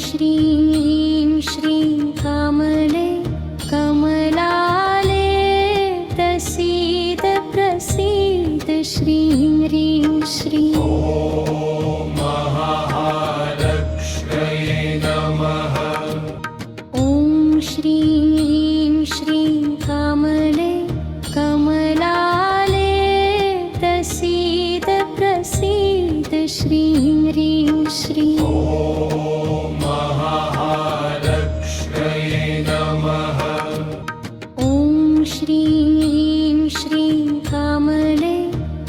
श्रीं श्रीं कमले कमलाले प्रसीद प्रसीद श्रीं ह्रीं श्रीं। ॐ महालक्ष्म्यै नमः। ॐ श्रीं श्रीं कमले कमलाले प्रसीद प्रसीद श्रीं ह्रीं श्रीं। ॐ महालक्ष्म्यै नमः। ॐ श्रीं श्रीं कमले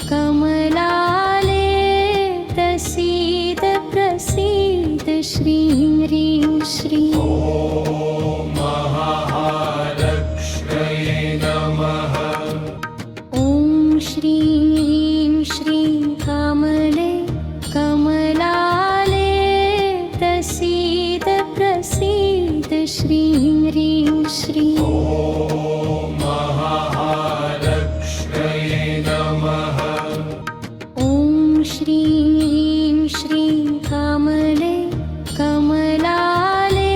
कमलाले प्रसीद प्रसीद श्रीं ह्रीं श्रीं। ॐ महालक्ष्म्यै नमः। ॐ श्रीं श्रीं कमले कमलाले प्रसीद प्रसीद श्रीं ह्रीं श्रीं। ॐ महालक्ष्म्यै नमः। ॐ श्रीं श्रीं कमले कमलाले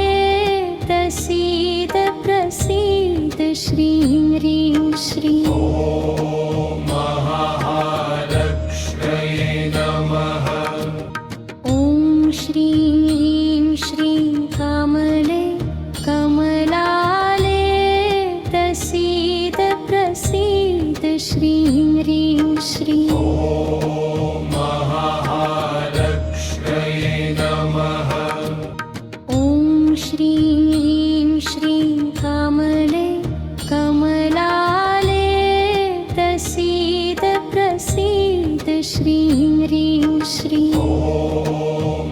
प्रसीद प्रसीद श्रीं ह्रीं श्रीं। ॐ महालक्ष्म्यै नमः। ॐ श्रीं श्रीं कमले कमलाले प्रसीद प्रसीद श्रीं ह्रीं श्रीं। ॐ महालक्ष्म्यै नमः। ॐ श्रीं श्रीं कमले कमलाले प्रसीद प्रसीद श्रीं ह्रीं श्रीं। ॐ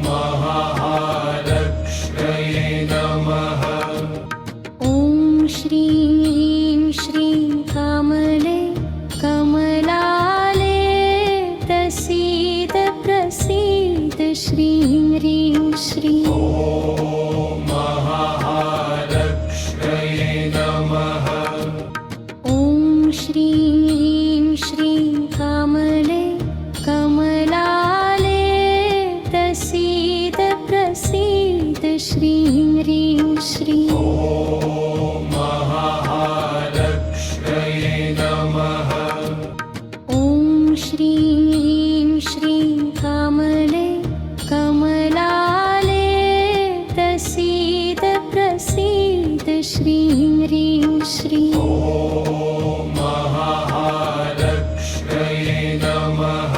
महालक्ष्म्यै नमः। ॐ श्रीं श्रीं कमले कमलाले प्रसीद प्रसीद श्रीं ह्रीं श्रीं। ॐ महालक्ष्म्यै नमः। ॐ श्रीं श्रीं कमले कमलाले प्रसीद प्रसीद श्रीं ह्रीं श्रीं। ॐ महालक्ष्म्यै नमः। ॐ श्रीं श्रीं कमले कमलाले प्रसीद प्रसीद श्रीं ह्रीं श्रीं। ॐ महालक्ष्म्यै नमः।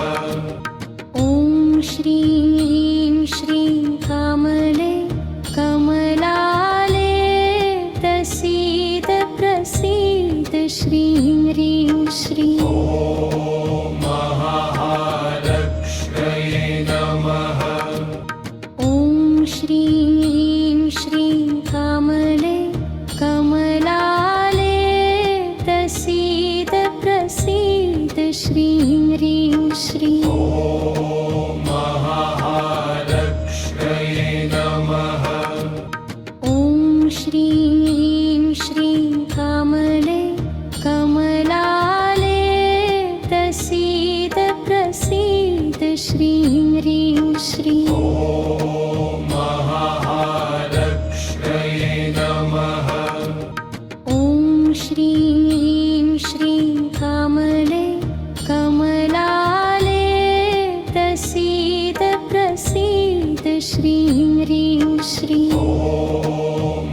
ॐ श्रीं श्रीं कमले कमलाले प्रसीद प्रसीद श्रीं ह्रीं श्रीं। ॐ महालक्ष्म्यै नमः। ॐ श्रीं श्रीं कमले कमलाले प्रसीद प्रसीद श्रीं ह्रीं श्रीं। ॐ महालक्ष्म्यै नमः। ॐ श्रीं श्रीं कमले कमलाले प्रसीद प्रसीद श्रीं ह्रीं श्रीं। ॐ महालक्ष्म्यै नमः। ॐ श्रीं श्रीं कमले कमलाले प्रसीद प्रसीद श्रीं ह्रीं श्रीं। ॐ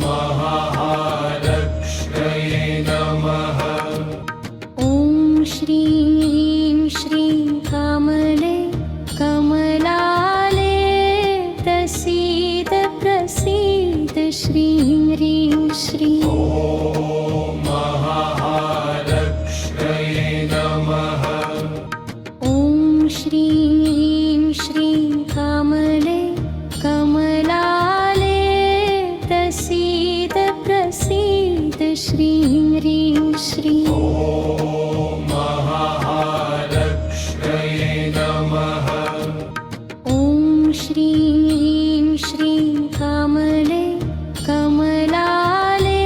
महालक्ष्म्यै नमः। ॐ श्रीं श्रीं कमले कमलाले प्रसीद प्रसीद श्रीं ह्रीं श्रीं। ॐ महालक्ष्म्यै नमः। ॐ श्रीं श्रीं कमले कमलाले प्रसीद प्रसीद श्रीं ह्रीं श्रीं। ॐ महालक्ष्म्यै नमः। ॐ श्रीं श्रीं कमले कमलाले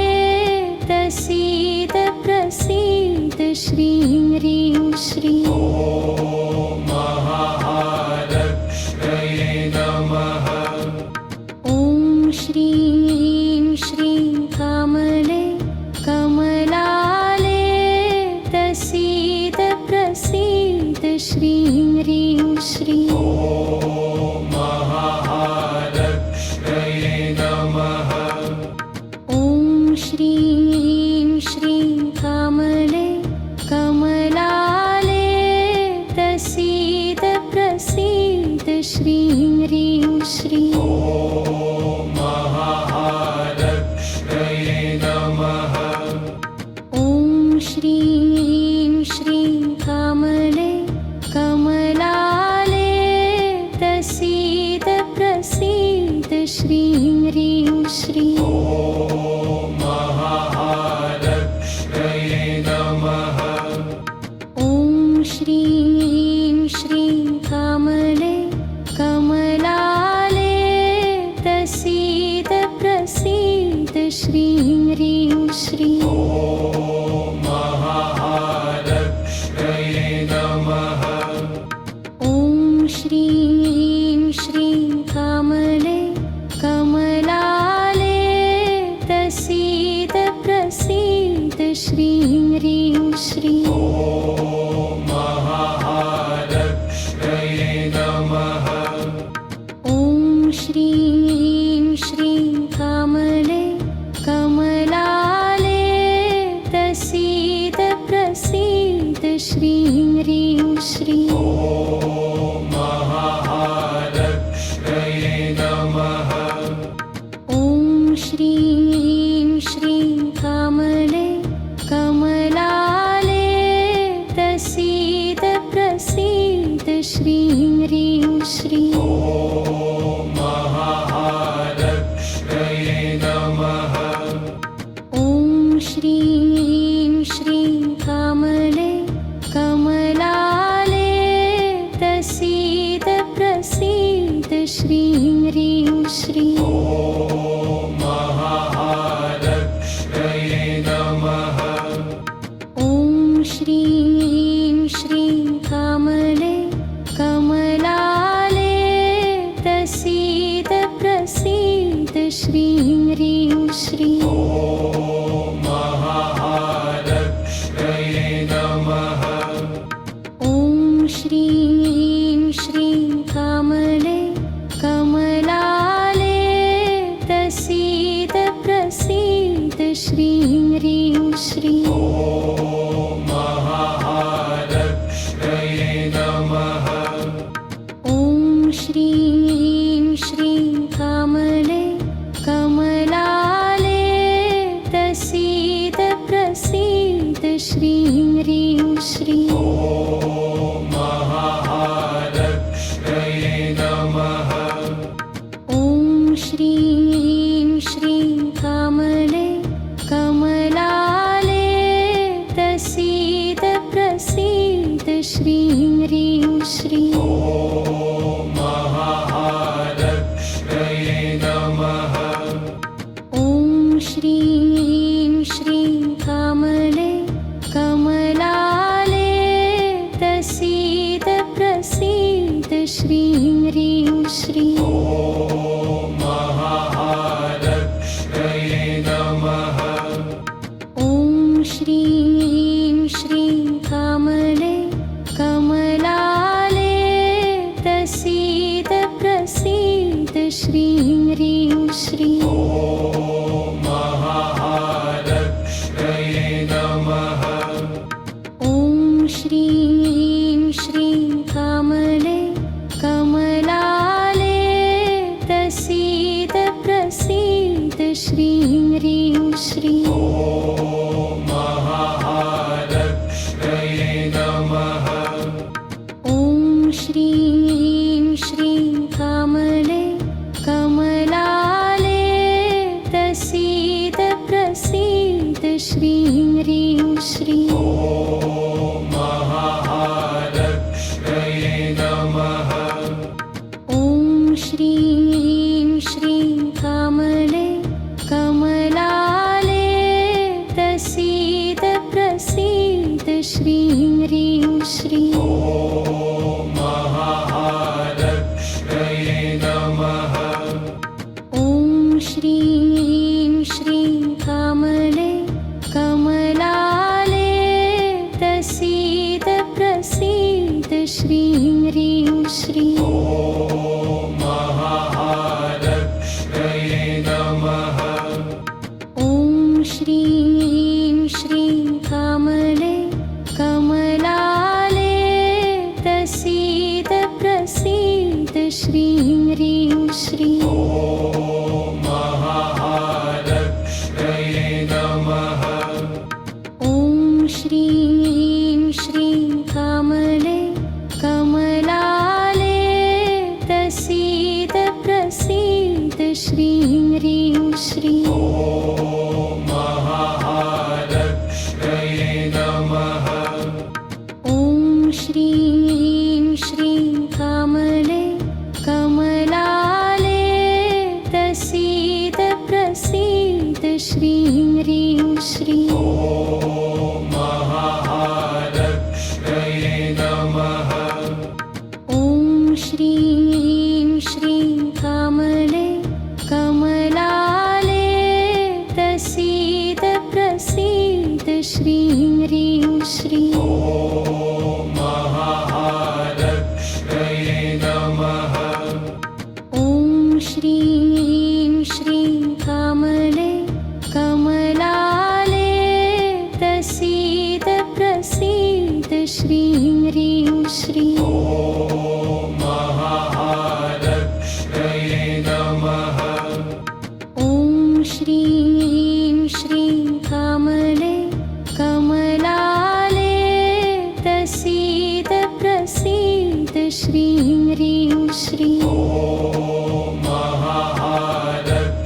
प्रसीद श्रीं श्रीं कामले कमलाले प्रसीद प्रसीद श्रीं ह्रीं श्रीं ॐ महालक्ष्म्यै नमः ॐ श्रीं श्रीं कामले कमलाले प्रसीद प्रसीद श्रीं ह्रीं श्रीं ॐ महालक्ष्म्यै नमः ॐ श्रीं श्रीं कामले कमलाले प्रसीद प्रसीद श्रीं ह्रीं श्रीं ॐ महालक्ष्म्यै नमः ॐ श्रीं श्रीं कामले कमलाले प्रसीद प्रसीद श्रीं ह्रीं श्रीं ॐ महालक्ष्म्यै नमः ॐ श्रीं श्रीं कामले कमलाले प्रसीद प्रसीद श्रीं ह्रीं श्रीं ॐ महालक्ष्म्यै नमः ॐ श्रीं श्रीं कामले कमलाले प्रसीद प्रसीद श्रीं ह्रीं श्रीं ॐ महालक्ष्म्यै नमः ॐ श्रीं श्रीं कामले कमलाले प्रसीद प्रसीद श्रीं ह्रीं श्रीं ॐ महालक्ष्म्यै नमः ॐ श्रीं श्रीं कामले कमलाले प्रसीद प्रसीद श्रीं ह्रीं श्रीं ॐ महालक्ष्म्यै नमः ॐ श्रीं श्रीं कामले कमलाले प्रसीद प्रसीद श्रीं ह्रीं श्रीं ॐ महालक्ष्म्यै नमः ॐ श्रीं श्रीं कामले कमलाले प्रसीद प्रसीद श्रीं ह्रीं श्रीं ॐ महालक्ष्म्यै नमः ॐ श्रीं श्रीं कामले कमलाले प्रसीद प्रसीद श्रीं ह्रीं श्रीं ॐ महालक्ष्म्यै नमः ॐ श्रीं श्रीं कामले कमलाले प्रसीद प्रसीद श्रीं ह्रीं श्रीं ॐ महालक्ष्म्यै नमः ॐ श्रीं श्रीं कामले कमलाले प्रसीद प्रसीद श्रीं ह्रीं श्रीं ॐ महालक्ष्म्यै नमः ॐ श्रीं श्रीं कामले कमलाले प्रसीद प्रसीद श्रीं ह्रीं श्रीं ॐ महालक्ष्म्यै नमः ॐ श्रीं श्रीं कामले कमलाले प्रसीद प्रसीद श्रीं ह्रीं श्रीं ॐ महालक्ष्म्यै नमः ॐ श्रीं श्रीं कामले कमलाले प्रसीद प्रसीद श्रीं ह्रीं श्रीं ॐ महालक्ष्म्यै नमः ॐ श्रीं श्रीं कामले कमलाले श्रीं श्रीं कामले कमलाले प्रसीद प्रसीद श्रीं ह्रीं श्रीं ॐ महालक्ष्म्यै नमः ॐ श्रीं श्रीं कामले कमलाले प्रसीद प्रसीद श्रीं ह्रीं श्रीं ॐ महालक्ष्म्यै नमः ॐ श्रीं श्रीं कामले कमलाले प्रसीद प्रसीद श्रीं ह्रीं श्रीं ॐ महालक्ष्म्यै नमः ॐ श्रीं श्रीं कामले कमलाले प्रसीद प्रसीद श्रीं ह्रीं श्रीं ॐ महालक्ष्म्यै नमः ॐ श्रीं श्रीं कामले कमलाले प्रसीद प्रसीद श्रीं ह्रीं श्रीं ॐ महालक्ष्म्यै नमः ॐ श्रीं श्रीं कामले कमलाले प्रसीद प्रसीद श्रीं ह्रीं श्रीं ॐ महालक्ष्म्यै नमः ॐ श्रीं श्रीं कामले कमलाले प्रसीद प्रसीद श्रीं ह्रीं श्रीं ॐ महालक्ष्म्यै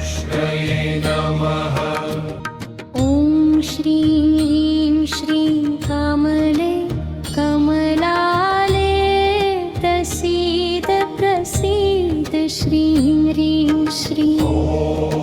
नमः ॐ श्रीं श्रीं कामले कमलाले प्रसीद प्रसीद श्रीं ह्रीं श्रीं ॐ